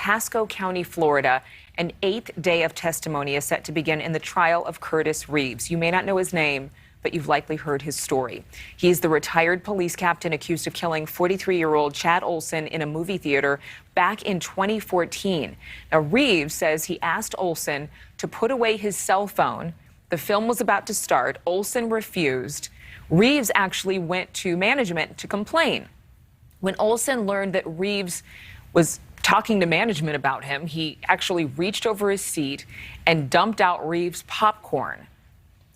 Pasco County, Florida. An 8th day of testimony is set to begin in the trial of Curtis Reeves. You may not know his name, but you've likely heard his story. He's the retired police captain accused of killing 43-year-old Chad Oulson in a movie theater back in 2014. Now, Reeves says he asked Oulson to put away his cell phone. The film was about to start. Oulson refused. Reeves actually went to management to complain. When Oulson learned that Reeves was talking to management about him, he actually reached over his seat and dumped out Reeves' popcorn.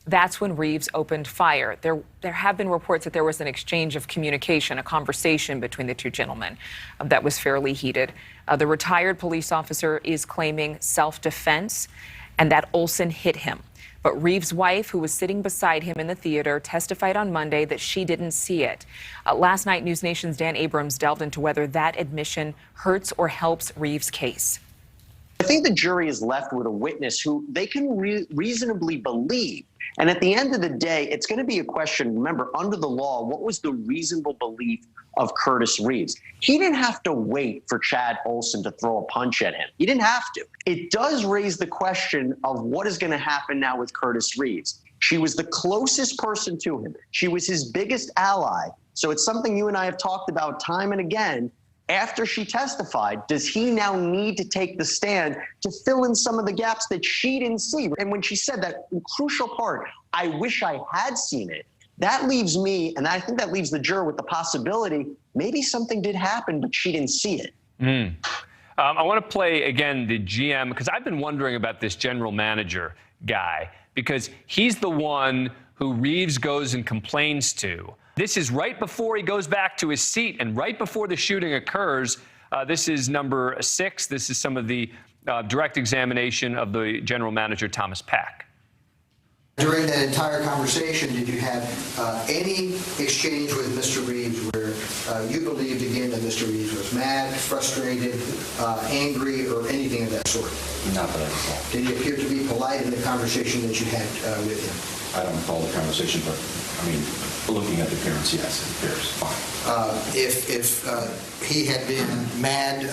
That's when Reeves opened fire. There have been reports that there was an exchange of communication, a conversation between the two gentlemen that was fairly heated. The retired police officer is claiming self-defense and that Oulson hit him. But Reeves' wife, who was sitting beside him in the theater, testified on Monday that she didn't see it. Last night, NewsNation's Dan Abrams delved into whether that admission hurts or helps Reeves' case. I think the jury is left with a witness who they can reasonably believe. And at the end of the day, it's going to be a question, remember, under the law, what was the reasonable belief of Curtis Reeves? He didn't have to wait for Chad Oulson to throw a punch at him. He didn't have to. It does raise the question of what is going to happen now with Curtis Reeves. She was the closest person to him. She was his biggest ally. So it's something you and I have talked about time and again. After she testified, does he now need to take the stand to fill in some of the gaps that she didn't see? And when she said that crucial part, I wish I had seen it, that leaves me, and I think that leaves the juror with the possibility, maybe something did happen, but she didn't see it. I want to play, again, the GM, because I've been wondering about this general manager guy, because he's the one who Reeves goes and complains to. This is right before he goes back to his seat and right before the shooting occurs. This is number 6. This is some of the direct examination of the general manager, Thomas Pack. During that entire conversation, did you have any exchange with Mr. Reeves where you believed again that Mr. Reeves was mad, frustrated, angry, or anything of that sort? Not that I recall. Did he appear to be polite in the conversation that you had with him? I don't recall the conversation, but I mean, looking at the appearance, yes, it appears fine. If he had been mad,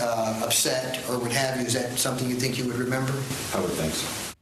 upset, or what have you, is that something you think you would remember? I would think so.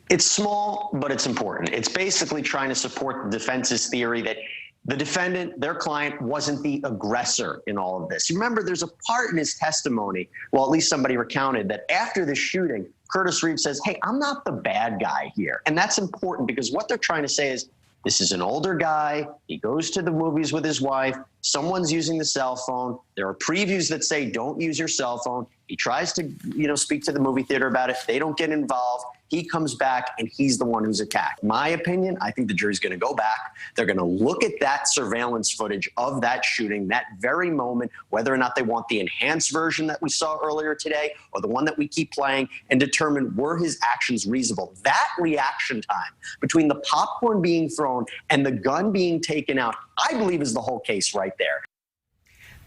It's small, but it's important. It's basically trying to support the defense's theory that the defendant, their client, wasn't the aggressor in all of this. You remember, there's a part in his testimony, well, at least somebody recounted, that after the shooting, Curtis Reeves says, hey, I'm not the bad guy here. And that's important because what they're trying to say is, this is an older guy. He goes to the movies with his wife. Someone's using the cell phone. There are previews that say, don't use your cell phone. He tries to, speak to the movie theater about it. They don't get involved. He comes back and he's the one who's attacked. My opinion, I think the jury's going to go back. They're going to look at that surveillance footage of that shooting, that very moment, whether or not they want the enhanced version that we saw earlier today or the one that we keep playing, and determine were his actions reasonable. That reaction time between the popcorn being thrown and the gun being taken out, I believe is the whole case right there.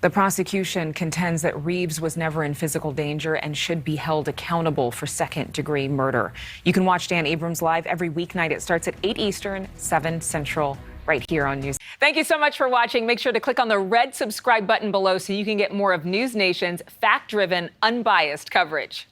The prosecution contends that Reeves was never in physical danger and should be held accountable for second-degree murder. You can watch Dan Abrams live every weeknight. It starts at 8 Eastern, 7 Central, right here on News. Thank you so much for watching. Make sure to click on the red subscribe button below so you can get more of News Nation's fact-driven, unbiased coverage.